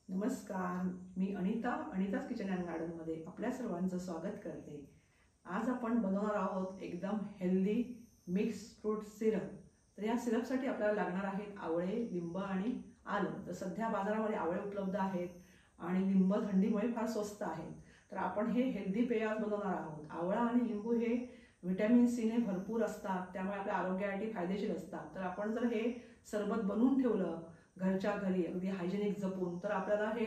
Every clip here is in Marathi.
नमस्कार, मी अनिताच किचन अँड गार्डनमध्ये आपल्या सर्वांचं स्वागत करते। आज आपण बनवणार आहोत एकदम हेल्दी मिक्स फ्रूट सिरप। तर या सिरपसाठी आपल्याला लागणार आहेत आवळे, लिंब आणि आलं। तर सध्या बाजारामध्ये आवळे उपलब्ध आहेत आणि लिंब थंडीमुळे फार स्वस्त आहेत। तर आपण हे हेल्दी पेय आज बनवणार आहोत। आवळा आणि लिंबू हे व्हिटॅमिन सी ने भरपूर असतात, त्यामुळे आपल्या आरोग्यासाठी फायदेशीर असतात। तर आपण जर हे सरबत बनवून ठेवलं घरच्या घरी अगदी हायजेनिक जपून, तर आपल्याला हे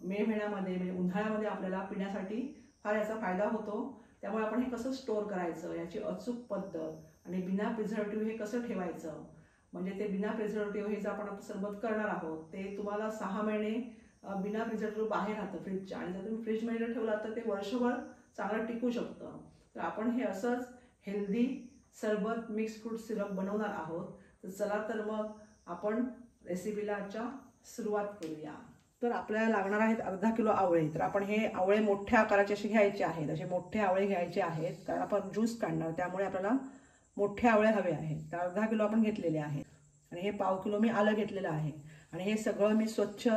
मे महिन्यामध्ये म्हणजे उन्हाळ्यामध्ये आपल्याला पिण्यासाठी फार याचा फायदा होतो। त्यामुळे आपण हे कसं स्टोअर करायचं याची अचूक पद्धत आणि बिना प्रिझर्वेटिव्ह हे कसं ठेवायचं, म्हणजे ते बिना प्रिझर्वेटिव्ह हे जे आपण आता सरबत करणार आहोत ते तुम्हाला 6 महिने बिना प्रिझर्वेटिव्ह बाहेर राहतं फ्रीजच्या, आणि जर तुम्ही फ्रीजमध्ये जर ठेवला तर ते वर्षभर चांगलं टिकू शकतं। तर आपण हे असंच हेल्दी सरबत मिक्स फ्रूट सिरप बनवणार आहोत। तर चला तर मग आपण रेसिपीला आजच्या सुरुवात करूया। तर आपल्याला लागणार आहेत अर्धा किलो आवळे। तर आपण हे आवळे मोठ्या आकाराचे असे घ्यायचे आहेत, असे मोठे आवळे घ्यायचे आहेत, कारण आपण ज्यूस काढणार त्यामुळे आपल्याला मोठे आवळे हवे आहेत। तर अर्धा किलो आपण घेतलेले आहेत आणि हे पाव किलो मी आलं घेतलेलं आहे आणि हे सगळं मी स्वच्छ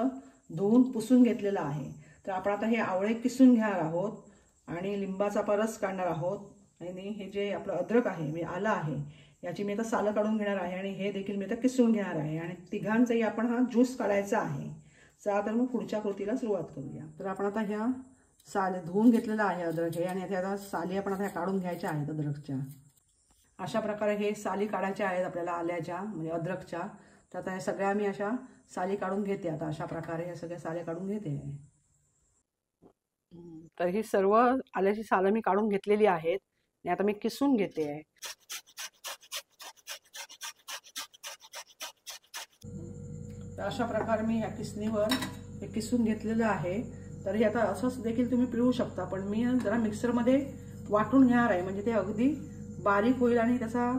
धुवून पुसून घेतलेलं आहे। तर आपण आता हे आवळे किसून घेणार आहोत आणि लिंबाचा रस काढणार आहोत आणि हे जे आपलं अद्रक आहे म्हणजे आलं आहे याची मी आता सालं काढून घेणार आहे आणि हे देखील मी आता किसून घेणार आहे आणि तिघांचाही आपण हा ज्यूस काढायचा आहे। चला तर मग पुढच्या कृतीला सुरुवात करूया। तर आपण आता ह्या साली धुवून घेतलेला आहे अद्रक हे, आणि आता साली आपण आता काढून घ्यायच्या आहेत अद्रकच्या। अशा प्रकारे हे साली काढायच्या आहेत आपल्याला आल्याच्या म्हणजे अद्रकच्या। तर आता हे सगळ्या मी अशा साली काढून घेते। आता अशा प्रकारे हे सगळ्या साली काढून घेते। तर ही सर्व आल्याची सालं मी काढून घेतलेली आहेत आणि आता मी किसून घेते आहे। तर अशा प्रकारे मी ह्या किसणीवर हे किसून घेतलेलं आहे। तर हे आता असंच देखील तुम्ही पिळू शकता, पण मी जरा मिक्सरमध्ये वाटून घेणार आहे, म्हणजे ते अगदी बारीक होईल आणि त्याचा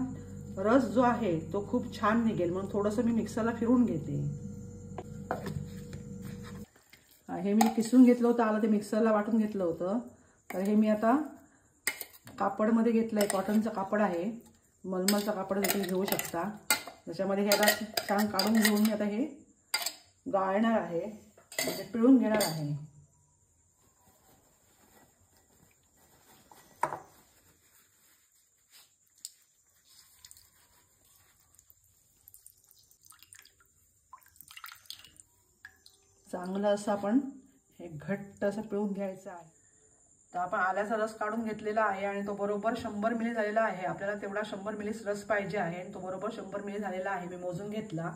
रस जो आहे तो खूप छान निघेल, म्हणून थोडंसं मी मिक्सरला फिरून घेते। हे मी किसून घेतलं होतं, आलं ते मिक्सरला वाटून घेतलं होतं। तर हे मी आता कापडमध्ये घेतलं आहे, कॉटनचं कापड आहे, मलमलचं कापड देखील घेऊ शकता। त्याच्यामध्ये हे आता छान काढून घेऊन मी आता हे गाळणार आहे, म्हणजे पिळून घेणार आहे। चांगलं असं आपण हे घट्ट असं पिळून घ्यायचं आहे। तर आपण आल्याचा रस काढून घेतलेला आहे आणि तो बरोबर 100 मिली झालेला आहे। आपल्याला तेवढा 100 मिली रस पाहिजे आहे, तो बरोबर 100 मिली झालेला आहे, मी मोजून घेतला।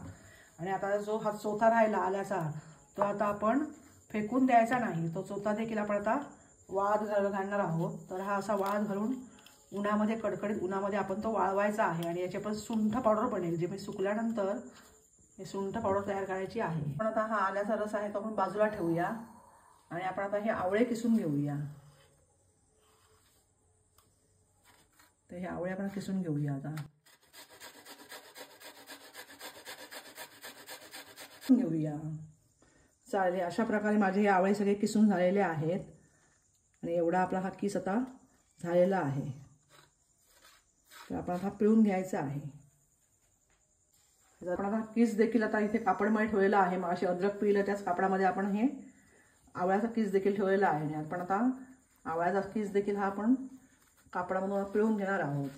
आणि आता जो हा चोथा राहिला आल्याचा तो आता आपण फेकून द्यायचा नाही, तो चोथा देखील आपण आता वाळत घालणार आहोत। तर हा असा वाळत घालून उन्हामध्ये, कडकडीत उन्हामध्ये आपण तो वाळवायचा आहे आणि याची आपण सुंठ पावडर बनेल, जे मी सुकल्यानंतर हे सुंठ पावडर तयार करायची आहे। पण आता हा आल्याचा रस आहे तो आपण बाजूला ठेवूया आणि आपण आता हे आवळे किसून घेऊया। तर हे आवळे आपण किसून घेऊया आता घेऊया। चालेल, अशा प्रकारे माझे हे आवळे सगळे किसून झालेले आहेत आणि एवढा आपला हा किस आता झालेला आहे। तर आपण हा पिळून घ्यायचा आहे। आपण आता किस देखील आता इथे कापडमध्ये ठेवलेला आहे, मग अशी अद्रक पिळलं त्याच कापडामध्ये आपण हे आवळ्याचा किस देखील ठेवलेला आहे आणि आपण आता आवळ्याचा किस देखील हा आपण कापडामधून पिळून घेणार आहोत।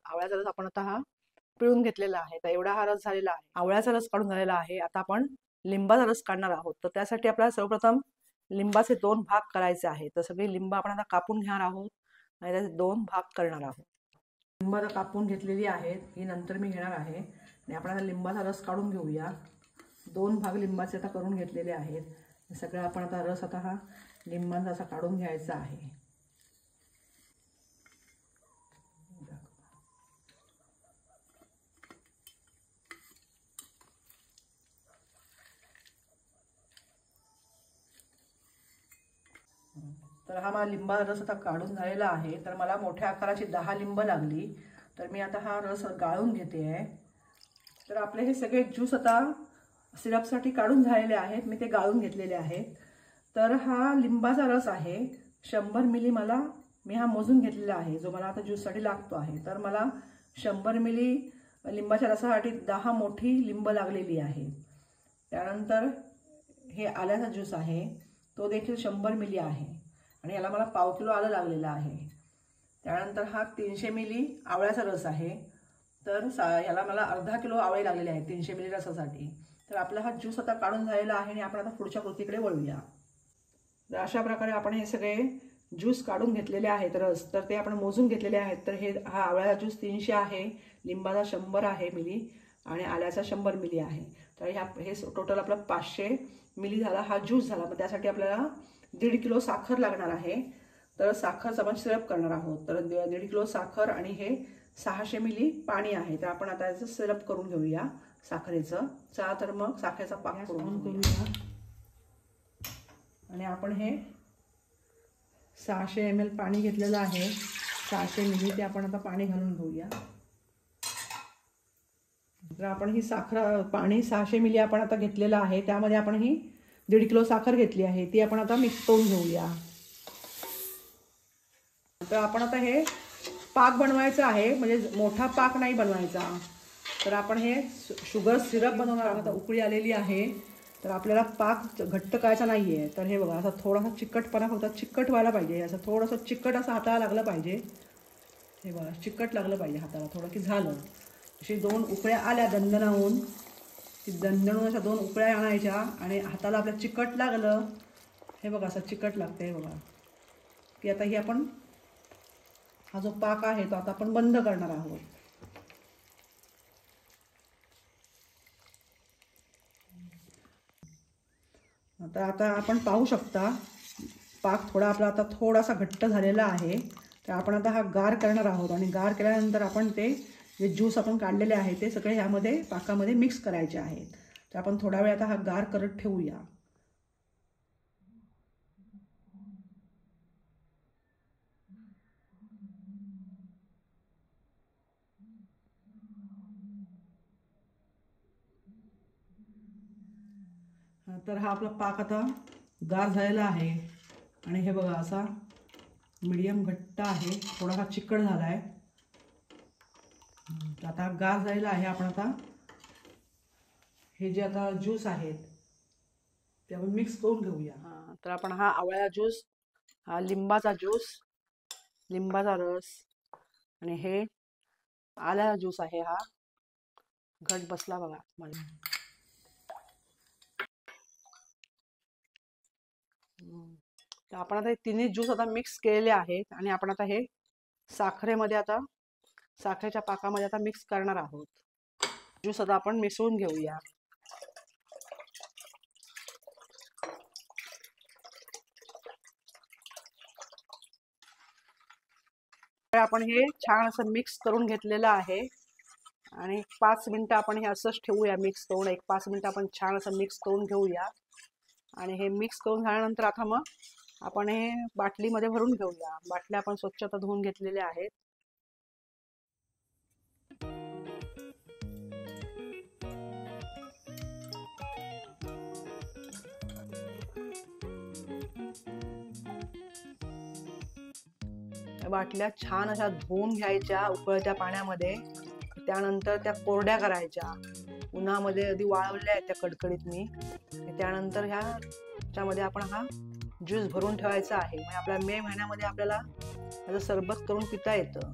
आवळ्याचा रस आपण आता हा पिळून घेतलेला आहे। तर एवढा हा रस झालेला आहे, आवळ्याचा रस काढून झालेला आहे। आता आपण लिंबाचा रस काढणार आहोत। तर त्यासाठी आपल्याला सर्वप्रथम लिंबाचे 2 भाग करायचे आहेत। तर सगळे लिंब आपण आता कापून घेणार आहोत आणि त्याचे 2 भाग करणार आहोत। लिंब आता कापून घेतलेली आहेत, ही नंतर मी घेणार आहे आणि आपण आता लिंबाचा रस काढून घेऊया। 2 भाग लिंबाचे आता करून घेतलेले आहेत। सगळं आपण आता रस आता हा लिंबाचा असा काढून घ्यायचा आहे। तर हा माझा लिंबाचा रस आता काढून झालेला आहे। तर मला मोठ्या आकाराची 10 लिंब लागली, तर मी आता हा रस गाळून घेते आहे। तर आपले हे सगळे ज्यूस आता सिरपसाठी काढून झालेले आहेत, मी ते गाळून घेतलेले आहेत। तर हा लिंबाचा रस आहे 100 मिली, मी हा मोजून घेतलेला आहे, जो मला आता ज्यूससाठी लागतो आहे। तर मला 100 मिली लिंबाच्या रसासाठी 10 मोठी लिंब लागलेली आहे. त्यानंतर हे आल्याचा ज्यूस आहे, तो देखील 100 मिली आहे आणि याला मला पाव किलो आलं लागलेलं आहे. त्यानंतर हा 300 मिली आवळ्याचा रस आहे, तर याला मला अर्धा किलो आवळे लागलेले आहेत 300 मिली रसासाठी. तर आपला हा ज्यूस आता काढून झालेला आहे आणि आपण आता पुढच्या कृतीकडे वळूया. तर अशा प्रकारे आपण हे सगळे ज्यूस काढून घेतलेले आहेत रस, तर ते आपण मोजून घेतलेले आहेत. तर हा आवळ्याचा ज्यूस 300 आहे, लिंबाचा 100 आहे मिली आणि आल्याचा 100 मिली आहे. तर हे टोटल आपला 500 मिली झाला हा ज्यूस झाला. पण त्यासाठी आपल्याला 1.5 किलो साखर लागणार आहे. तर साखरचा आपण सिरप करणार आहोत. तर 1.5 किलो साखर आणि हे 600 मिली पाणी आहे. तर आपण आता याचं सिरप करून घेऊया साखरेचं. चला तर मग साखरेचा पाक करून घेऊया. आणि आपण हे 600 ml पाणी घेतलेलं आहे, 600 मिली, ते आपण आता पाणी घालून घेऊया. तर आपण ही पाणी 600 मिली आपण आता घेतलेलं आहे, त्यामध्ये आपण ही 1.5 किलो साखर घेतली आहे, ती आपण आता मिक्स करून घेऊया. तर आपण आता हे पाक बनवायचा आहे, म्हणजे मोठा पाक नाही बनवायचा. तर आपण हे शुगर सिरप बनवणार आहोत. आता उकळी आलेली आहे, तर आपल्याला पाक घट्ट करायचा नाही आहे. तर हे बघा, असा थोडासा चिकटपणा होता, चिकट व्हायला पाहिजे. असं थोडंसं चिकट असं हाताला लागलं पाहिजे. हे बघा, चिकट लागलं पाहिजे हाताला थोडं की झालं. अशी 2 उकळ्या आल्या दणदणावून, ती दणदणून अशा 2 उकळ्या आणायच्या आणि हाताला आपल्या चिकट लागलं, हे बघा असं चिकट लागतं. हे बघा की आता ही आपण हा जो पाक आहे तो आता आपण बंद करणार आहोत. आता आपण पाहू शकता पाक थोडा आपला आता थोडासा घट्ट झालेला आहे. तर आपण आता हा गार करणार आहोत आणि गार केल्यानंतर आपण ते जे ज्यूस आपण काढलेले आहे ते सगळे ह्यामध्ये पाकामध्ये मिक्स करायचे आहेत. तर आपण थोडा वेळ आता हा गार करत ठेवूया. तर हा आपला पाक आता गार झालेला आहे आणि हे बघा असा मीडियम घट्ट आहे, थोडासा चिकट झाला आहे. आता गार झालेला आहे. आपण आता हे जे आता ज्यूस आहेत ते आपण मिक्स करून घेऊया. तर आपण हा आवळ्याचा ज्यूस, हा लिंबाचा ज्यूस, लिंबाचा रस आणि हे आल्याचा ज्यूस आहे, हा घट बसला बघा मला. तर आपण आता हे तिन्ही ज्यूस आता मिक्स केलेले आहेत आणि आपण आता हे साखरेमध्ये आता साखरेच्या पाकामध्ये आता मिक्स करणार आहोत. ज्यूस आता आपण मिसळून घेऊया. आपण हे छान असं मिक्स करून घेतलेलं आहे आणि 5 मिनिटं आपण हे असंच ठेवूया मिक्स करून. 5 मिनिटं आपण छान असं मिक्स करून घेऊया आणि हे मिक्स करून झाल्यानंतर आता मग आपण हे बाटलीमध्ये भरून घेऊया. बाटल्या आपण स्वच्छ आता धुवून घेतलेल्या आहेत. बाटल्या छान अशा धुवून घ्यायच्या उकळत्या पाण्यामध्ये. त्यानंतर त्या कोरड्या करायच्या, उन्हामध्ये आधी वाळवल्या आहेत त्या कडकडीत मी. त्यानंतर ह्याच्यामध्ये आपण हा ज्यूस भरून ठेवायचा आहे. म्हणजे आपल्या मे महिन्यामध्ये आपल्याला याचं सरबत करून पिता येतं.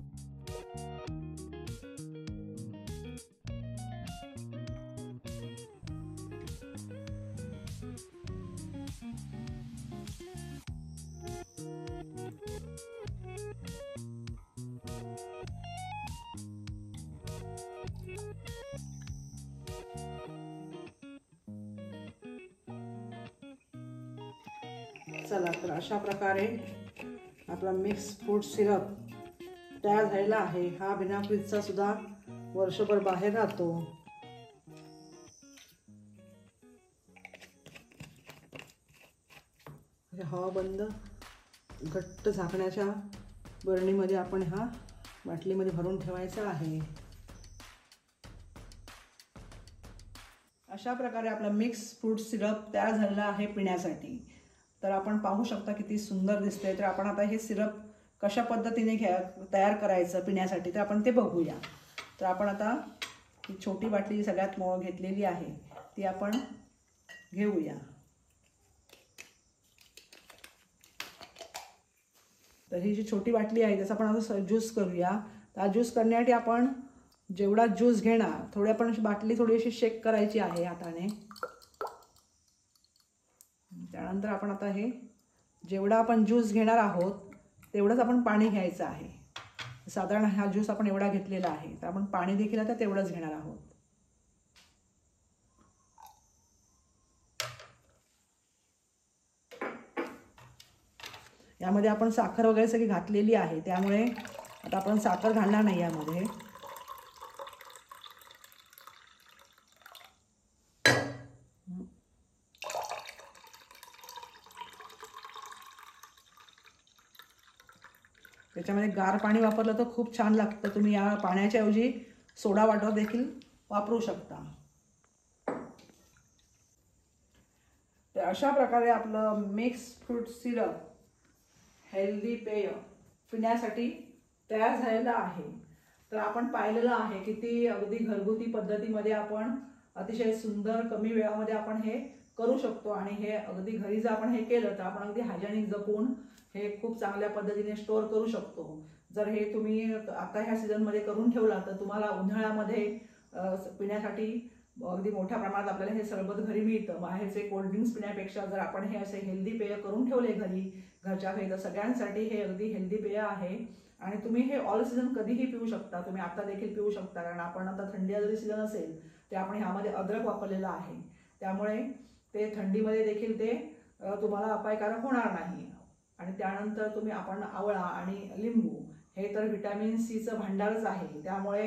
चला तर अशा प्रकारे आपला मिक्स फ्रूट सिरप तयार झालेला आहे. हा बिना फ्रीजचा सुद्धा वर्षभर बाहेर राहतो. हवा बंद घट्ट झाकण्याच्या बरणीमध्ये आपण हा बाटलीमध्ये भरून ठेवायचा आहे. अशा प्रकारे आपला मिक्स फ्रूट सिरप तयार झालेला आहे पिण्यासाठी. तर आपण पाहू शकता किती सुंदर दिसते. तर आपण आता हे सिरप कशा पद्धतीने तयार करायचं पिण्यासाठी तर आपण ते बघूया. तर आपण आता ही छोटी बाटली जी सगळ्यात घेतलेली आहे ती आपण घेऊया. तर ही जी छोटी बाटली आहे त्याचा आपण आता ज्यूस करूया. तर ज्यूस करण्यासाठी आपण जेवढा ज्यूस घेणार थोडी आपण बाटली थोडीशी शेक करायची आहे हाताने. त्यानंतर आपण आता हे जेवढा आपण ज्यूस घेणार आहोत तेवढंच आपण पाणी घ्यायचं आहे. साधारण हा ज्यूस आपण एवढा घेतलेला आहे तर आपण पाणी देखील आता तेवढंच घेणार आहोत. यामध्ये आपण साखर वगैरे सगळी घातलेली आहे त्यामुळे आता आपण साखर घालणार नाही यामध्ये. त्याच्यामध्ये गार पाणी वापरलं तर खूप छान लागतं. तुम्ही या पाण्याच्या ऐवजी सोडा वॉटर देखील वापरू शकता. तर अशा प्रकारे आपलं मिक्स फ्रूट सिरप हेल्दी पेय पिण्यासाठी तयार झालेलं आहे. तर आपण पाहिलेलं आहे की ती अगदी घरगुती पद्धतीमध्ये आपण अतिशय सुंदर कमी वेळामध्ये आपण हे करू शकतो. आणि हे अगदी घरी जर आपण हे केलं तर आपण अगदी हायजेनिक जपून हे खूप चांगल्या पद्धतीने स्टोअर करू शकतो. जर हे तुम्ही आता ह्या सीझनमध्ये करून ठेवला तर तुम्हाला उन्हाळ्यामध्ये पिण्यासाठी अगदी मोठ्या प्रमाणात आपल्याला हे सरबत घरी मिळतं. बाहेरचे कोल्ड्रिंक्स पिण्यापेक्षा जर आपण हे असे हेल्दी पेय करून ठेवले घरच्या घरी तर सगळ्यांसाठी हे अगदी हेल्दी पेय आहे. आणि तुम्ही हे ऑल सीझन कधीही पिऊ शकता. तुम्ही आता देखील पिऊ शकता कारण आपण आता थंडी जरी सीझन असेल ते आपण ह्यामध्ये अद्रक वापरलेलं आहे त्यामुळे ते थंडीमध्ये देखील ते तुम्हाला अपायकारक होणार नाही. आणि त्यानंतर तुम्ही आपण आवळा आणि लिंबू हे तर व्हिटॅमिन सीचं भांडारच आहे त्यामुळे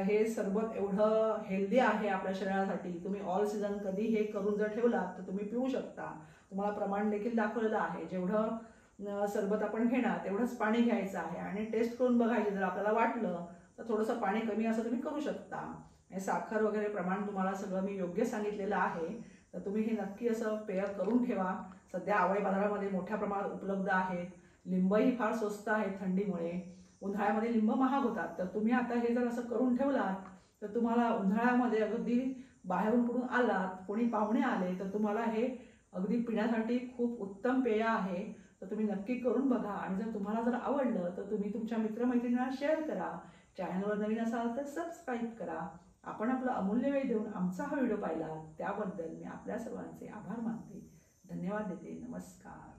हे सरबत एवढं हेल्दी आहे आपल्या शरीरासाठी. तुम्ही ऑल सीझन कधी हे करून जर ठेवलात तर तुम्ही पिऊ शकता. तुम्हाला प्रमाण देखील दाखवलेलं आहे. जेवढं सरबत आपण घेणार तेवढंच पाणी घ्यायचं आहे आणि टेस्ट करून बघायची. जर आपल्याला वाटलं तर थोडंसं पाणी कमी असं तुम्ही करू शकता. साखर वगैरे प्रमाण तुम्हाला सगळं मी योग्य सांगितलेलं आहे. तर तुम्ही हे नक्की असं पेय करून ठेवा. सध्या आवळे बाजारामध्ये मोठ्या प्रमाणात उपलब्ध आहेत. लिंबही फार स्वस्त आहेत थंडीमुळे. उन्हाळ्यामध्ये लिंब महाग होतात तर तुम्ही आता हे जर असं करून ठेवलात तर तुम्हाला उन्हाळ्यामध्ये अगदी बाहेरून कुठून आलात कोणी पाहुणे आले तर तुम्हाला हे अगदी पिण्यासाठी खूप उत्तम पेय आहे. तर तुम्ही नक्की करून बघा. आणि जर तुम्हाला जर आवडलं तर तुम्ही तुमच्या मित्रमैत्रिणींना शेअर करा. चॅनलवर नवीन असाल तर सबस्क्राईब करा. आपण आपला अमूल्य वेळ देऊन आमचा हा व्हिडिओ पाहिला त्याबद्दल मी आपल्या सर्वांचे आभार मानते. धन्यवाद देते. नमस्कार.